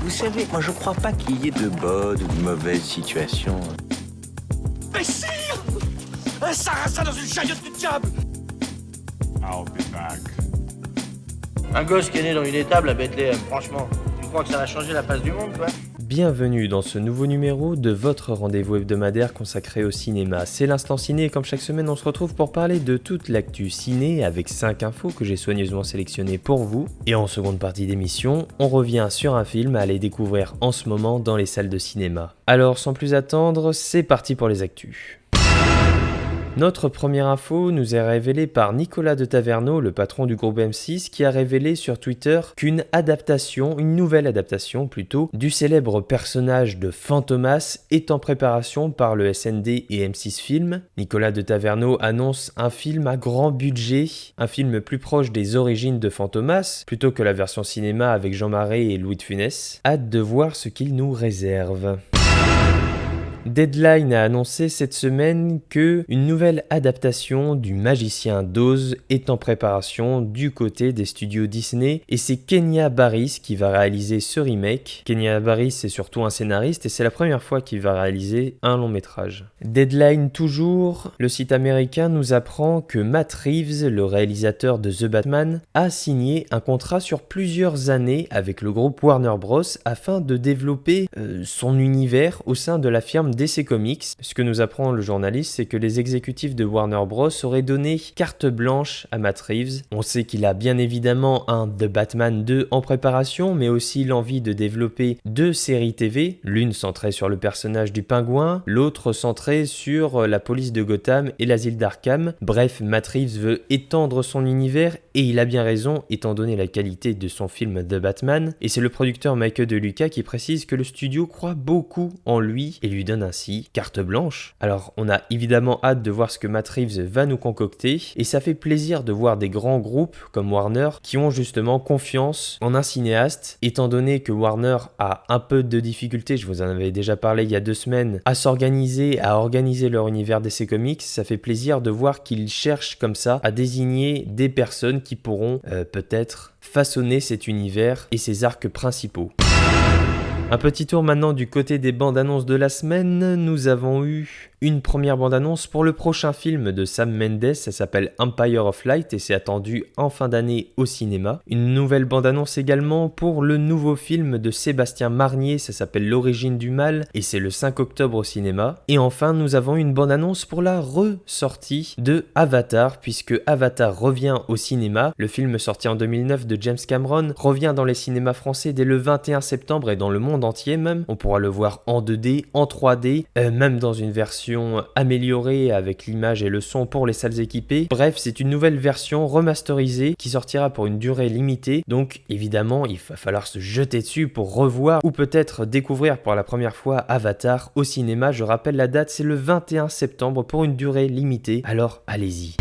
Vous savez, moi je crois pas qu'il y ait de bonnes ou de mauvaises situations. Mais sire! Un sarrasin dans une chariote du diable! I'll be back. Un gosse qui est né dans une étable à Bethléem, franchement, tu crois que ça va changer la face du monde, quoi? Bienvenue dans ce nouveau numéro de votre rendez-vous hebdomadaire consacré au cinéma. C'est l'Instant Ciné et comme chaque semaine on se retrouve pour parler de toute l'actu ciné avec 5 infos que j'ai soigneusement sélectionnées pour vous. Et en seconde partie d'émission, on revient sur un film à aller découvrir en ce moment dans les salles de cinéma. Alors sans plus attendre, c'est parti pour les actus. Notre première info nous est révélée par Nicolas de Taverneau, le patron du groupe M6, qui a révélé sur Twitter qu'une nouvelle adaptation plutôt, du célèbre personnage de Fantomas est en préparation par le SND et M6 Films. Nicolas de Taverneau annonce un film à grand budget, un film plus proche des origines de Fantomas, plutôt que la version cinéma avec Jean Marais et Louis de Funès. Hâte de voir ce qu'il nous réserve. Deadline a annoncé cette semaine que une nouvelle adaptation du Magicien d'Oz est en préparation du côté des studios Disney et c'est Kenya Barris qui va réaliser ce remake. Kenya Barris c'est surtout un scénariste et c'est la première fois qu'il va réaliser un long métrage. Deadline toujours, le site américain nous apprend que Matt Reeves, le réalisateur de The Batman, a signé un contrat sur plusieurs années avec le groupe Warner Bros afin de développer son univers au sein de la firme DC Comics. Ce que nous apprend le journaliste, c'est que les exécutifs de Warner Bros auraient donné carte blanche à Matt Reeves. On sait qu'il a bien évidemment un The Batman 2 en préparation, mais aussi l'envie de développer 2 séries TV, l'une centrée sur le personnage du pingouin, l'autre centrée sur la police de Gotham et l'asile d'Arkham. Bref, Matt Reeves veut étendre son univers et il a bien raison étant donné la qualité de son film The Batman. Et c'est le producteur Michael De Luca qui précise que le studio croit beaucoup en lui et lui donne ainsi carte blanche. Alors on a évidemment hâte de voir ce que Matt Reeves va nous concocter et ça fait plaisir de voir des grands groupes comme Warner qui ont justement confiance en un cinéaste étant donné que Warner a un peu de difficulté, je vous en avais déjà parlé il y a 2 semaines, à s'organiser, à organiser leur univers DC Comics. Ça fait plaisir de voir qu'ils cherchent comme ça à désigner des personnes qui pourront peut-être façonner cet univers et ses arcs principaux. Un petit tour maintenant du côté des bandes annonces de la semaine. Nous avons eu une première bande-annonce pour le prochain film de Sam Mendes, ça s'appelle Empire of Light et c'est attendu en fin d'année au cinéma. Une nouvelle bande-annonce également pour le nouveau film de Sébastien Marnier, ça s'appelle L'origine du mal et c'est le 5 octobre au cinéma. Et enfin, nous avons une bande-annonce pour la ressortie de Avatar, puisque Avatar revient au cinéma. Le film sorti en 2009 de James Cameron revient dans les cinémas français dès le 21 septembre et dans le monde entier même. On pourra le voir en 2D, en 3D, même dans une version améliorée avec l'image et le son pour les salles équipées. Bref, c'est une nouvelle version remasterisée qui sortira pour une durée limitée. Donc évidemment, il va falloir se jeter dessus pour revoir ou peut-être découvrir pour la première fois Avatar au cinéma. Je rappelle la date, c'est le 21 septembre pour une durée limitée. Alors allez-y.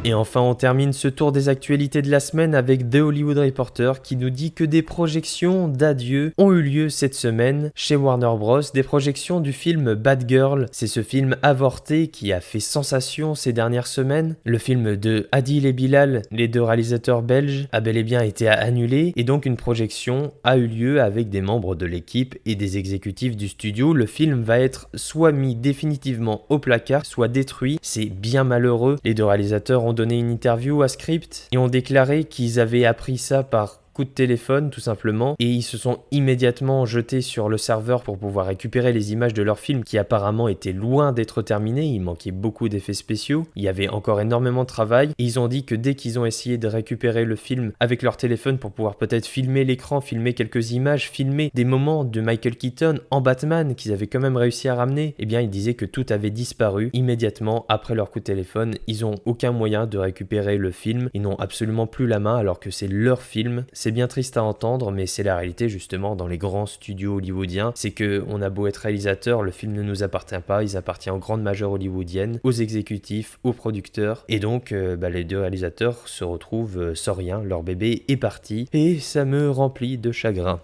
Et enfin, on termine ce tour des actualités de la semaine avec The Hollywood Reporter qui nous dit que des projections d'adieu ont eu lieu cette semaine chez Warner Bros. Des projections du film Bad Girl, c'est ce film avorté qui a fait sensation ces dernières semaines. Le film de Adil et Bilal, les 2 réalisateurs belges, a bel et bien été annulé et donc une projection a eu lieu avec des membres de l'équipe et des exécutifs du studio. Le film va être soit mis définitivement au placard, soit détruit. C'est bien malheureux. Les 2 réalisateurs ont donné une interview à Script et ont déclaré qu'ils avaient appris ça par coup de téléphone tout simplement et ils se sont immédiatement jetés sur le serveur pour pouvoir récupérer les images de leur film qui apparemment étaient loin d'être terminé, il manquait beaucoup d'effets spéciaux, il y avait encore énormément de travail et ils ont dit que dès qu'ils ont essayé de récupérer le film avec leur téléphone pour pouvoir peut-être filmer l'écran, filmer quelques images, filmer des moments de Michael Keaton en Batman qu'ils avaient quand même réussi à ramener, eh bien ils disaient que tout avait disparu immédiatement après leur coup de téléphone, ils n'ont aucun moyen de récupérer le film, ils n'ont absolument plus la main alors que c'est leur film. C'est bien triste à entendre, mais c'est la réalité justement dans les grands studios hollywoodiens. C'est que on a beau être réalisateur, le film ne nous appartient pas, il appartient aux grandes majeures hollywoodiennes, aux exécutifs, aux producteurs. Et donc, les 2 réalisateurs se retrouvent sans rien, leur bébé est parti, et ça me remplit de chagrin.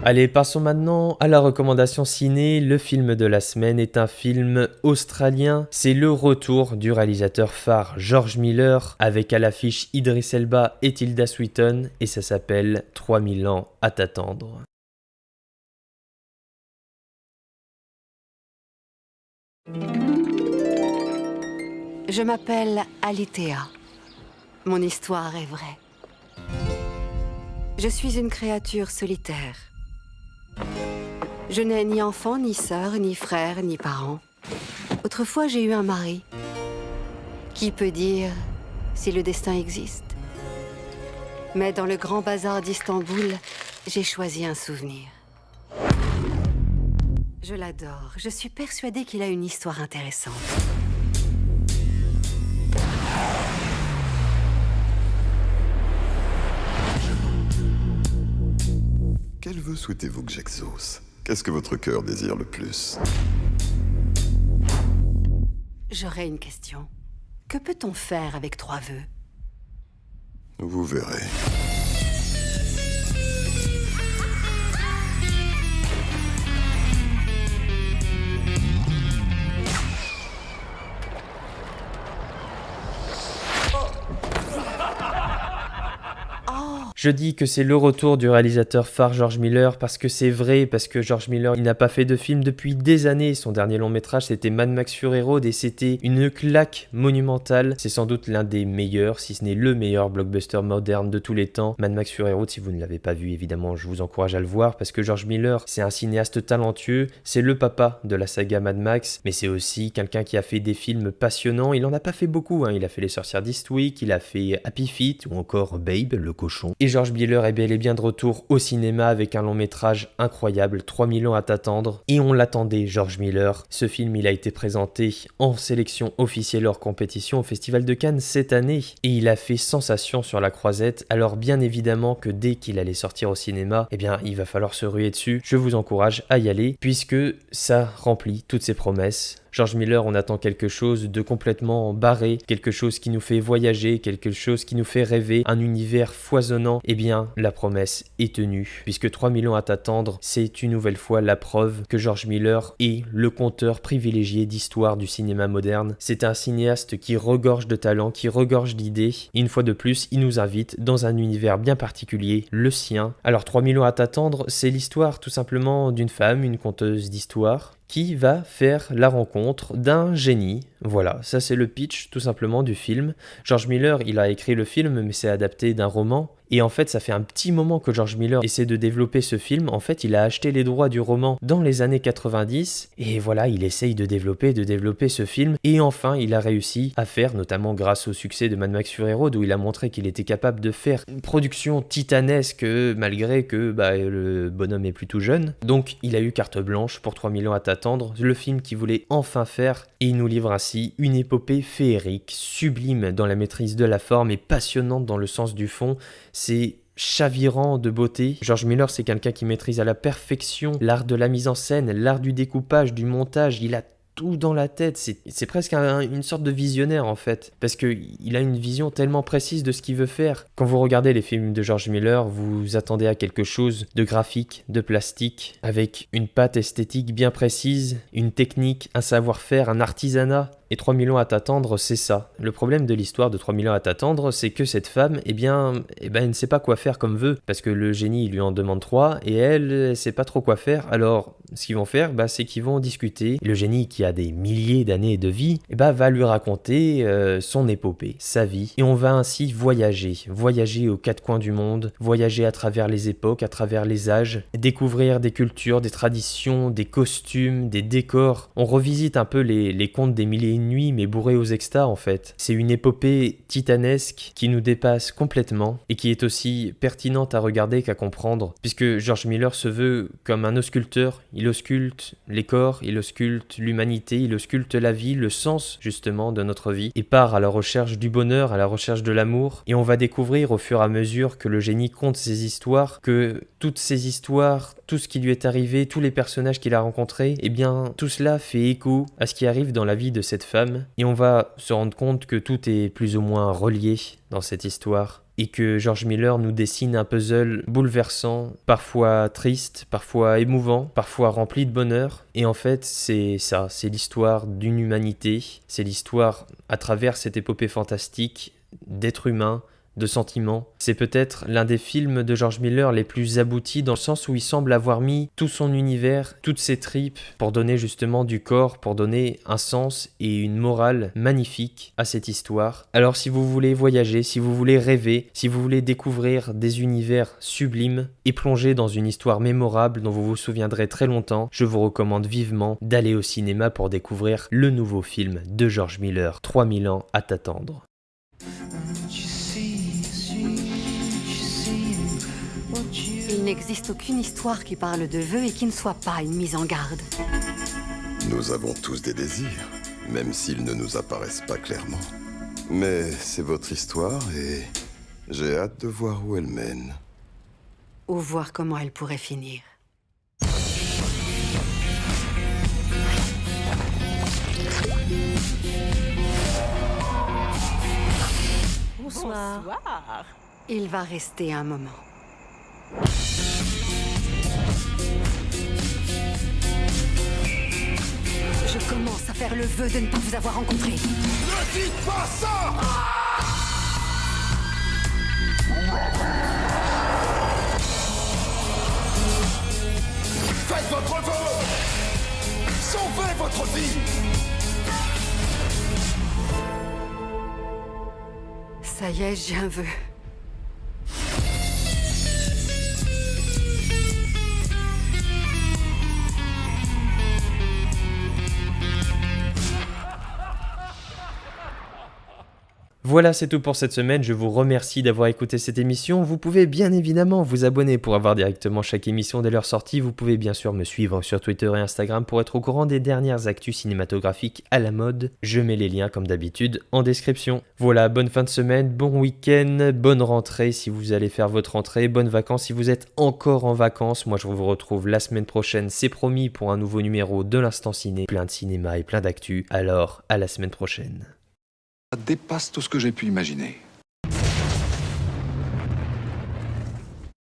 Allez, passons maintenant à la recommandation ciné. Le film de la semaine est un film australien. C'est le retour du réalisateur phare George Miller avec à l'affiche Idris Elba et Tilda Swinton et ça s'appelle 3000 ans à t'attendre. Je m'appelle Alitea. Mon histoire est vraie. Je suis une créature solitaire. Je n'ai ni enfant, ni sœur, ni frère, ni parents. Autrefois, j'ai eu un mari. Qui peut dire si le destin existe? Mais dans le grand bazar d'Istanbul, j'ai choisi un souvenir. Je l'adore. Je suis persuadée qu'il a une histoire intéressante. Quel vœu souhaitez-vous que j'exauce? Qu'est-ce que votre cœur désire le plus? J'aurais une question. Que peut-on faire avec 3 vœux? Vous verrez. Je dis que c'est le retour du réalisateur phare George Miller parce que c'est vrai, parce que George Miller, il n'a pas fait de film depuis des années. Son dernier long métrage, c'était Mad Max Fury Road et c'était une claque monumentale. C'est sans doute l'un des meilleurs, si ce n'est le meilleur blockbuster moderne de tous les temps. Mad Max Fury Road, si vous ne l'avez pas vu, évidemment, je vous encourage à le voir parce que George Miller, c'est un cinéaste talentueux, c'est le papa de la saga Mad Max, mais c'est aussi quelqu'un qui a fait des films passionnants. Il en a pas fait beaucoup, hein. Il a fait Les Sorcières d'Eastwick, il a fait Happy Feet ou encore Babe, le cochon. Et George Miller est bel et bien de retour au cinéma avec un long métrage incroyable, 3000 ans à t'attendre. Et on l'attendait, George Miller. Ce film, il a été présenté en sélection officielle hors compétition au Festival de Cannes cette année. Et il a fait sensation sur la croisette. Alors bien évidemment que dès qu'il allait sortir au cinéma, eh bien il va falloir se ruer dessus. Je vous encourage à y aller puisque ça remplit toutes ses promesses. George Miller, on attend quelque chose de complètement barré, quelque chose qui nous fait voyager, quelque chose qui nous fait rêver, un univers foisonnant. Eh bien, la promesse est tenue, puisque 3000 ans à t'attendre, c'est une nouvelle fois la preuve que George Miller est le conteur privilégié d'histoire du cinéma moderne. C'est un cinéaste qui regorge de talent, qui regorge d'idées. Une fois de plus, il nous invite dans un univers bien particulier, le sien. Alors 3000 ans à t'attendre, c'est l'histoire tout simplement d'une femme, une conteuse d'histoire, qui va faire la rencontre d'un génie. Voilà, ça c'est le pitch tout simplement du film. George Miller, il a écrit le film, mais c'est adapté d'un roman. Et en fait, ça fait un petit moment que George Miller essaie de développer ce film. En fait, il a acheté les droits du roman dans les années 90. Et voilà, il essaye de développer ce film. Et enfin, il a réussi à faire, notamment grâce au succès de Mad Max Fury Road, où il a montré qu'il était capable de faire une production titanesque, malgré que le bonhomme est plutôt jeune. Donc, il a eu carte blanche pour 3000 ans à t'attendre, le film qu'il voulait enfin faire. Et il nous livre ainsi une épopée féerique, sublime dans la maîtrise de la forme et passionnante dans le sens du fond. C'est chavirant de beauté. George Miller, c'est quelqu'un qui maîtrise à la perfection l'art de la mise en scène, l'art du découpage, du montage. Il a tout dans la tête, c'est presque une sorte de visionnaire en fait, parce qu'il a une vision tellement précise de ce qu'il veut faire. Quand vous regardez les films de George Miller, vous attendez à quelque chose de graphique, de plastique, avec une patte esthétique bien précise, une technique, un savoir-faire, un artisanat. Et 3000 ans à t'attendre, c'est ça. Le problème de l'histoire de 3000 ans à t'attendre, c'est que cette femme, elle ne sait pas quoi faire comme vœu, parce que le génie il lui en demande 3, et elle sait pas trop quoi faire. Alors, ce qu'ils vont faire, c'est qu'ils vont discuter. Le génie, qui a des milliers d'années de vie, va lui raconter son épopée, sa vie. Et on va ainsi voyager aux 4 coins du monde, voyager à travers les époques, à travers les âges, découvrir des cultures, des traditions, des costumes, des décors. On revisite un peu les contes des milliers une nuit, mais bourré aux extas en fait. C'est une épopée titanesque qui nous dépasse complètement et qui est aussi pertinente à regarder qu'à comprendre, puisque George Miller se veut comme un ausculteur. Il ausculte les corps, il ausculte l'humanité, il ausculte la vie, le sens justement de notre vie, et part à la recherche du bonheur, à la recherche de l'amour. Et on va découvrir au fur et à mesure que le génie conte ses histoires, que toutes ces histoires, tout ce qui lui est arrivé, tous les personnages qu'il a rencontrés, tout cela fait écho à ce qui arrive dans la vie de cette femme, et on va se rendre compte que tout est plus ou moins relié dans cette histoire. et que George Miller nous dessine un puzzle bouleversant, parfois triste, parfois émouvant, parfois rempli de bonheur. Et en fait, c'est ça, c'est l'histoire d'une humanité, c'est l'histoire à travers cette épopée fantastique d'êtres humains, de sentiments. C'est peut-être l'un des films de George Miller les plus aboutis dans le sens où il semble avoir mis tout son univers, toutes ses tripes pour donner justement du corps, pour donner un sens et une morale magnifique à cette histoire. Alors si vous voulez voyager, si vous voulez rêver, si vous voulez découvrir des univers sublimes et plonger dans une histoire mémorable dont vous vous souviendrez très longtemps, je vous recommande vivement d'aller au cinéma pour découvrir le nouveau film de George Miller, 3000 ans à t'attendre. Il n'existe aucune histoire qui parle de vœux et qui ne soit pas une mise en garde. Nous avons tous des désirs, même s'ils ne nous apparaissent pas clairement. Mais c'est votre histoire et j'ai hâte de voir où elle mène. Ou voir comment elle pourrait finir. Bonsoir. Il va rester un moment. Je commence à faire le vœu de ne pas vous avoir rencontré. Ne dites pas ça! Faites votre vœu! Sauvez votre vie! Ça y est, j'ai un vœu. Voilà, c'est tout pour cette semaine. Je vous remercie d'avoir écouté cette émission. Vous pouvez bien évidemment vous abonner pour avoir directement chaque émission dès leur sortie. Vous pouvez bien sûr me suivre sur Twitter et Instagram pour être au courant des dernières actus cinématographiques à la mode. Je mets les liens comme d'habitude en description. Voilà, bonne fin de semaine, bon week-end, bonne rentrée si vous allez faire votre rentrée, bonnes vacances si vous êtes encore en vacances. Moi je vous retrouve la semaine prochaine, c'est promis, pour un nouveau numéro de l'Instant Ciné. Plein de cinéma et plein d'actu. Alors, à la semaine prochaine. Ça dépasse tout ce que j'ai pu imaginer.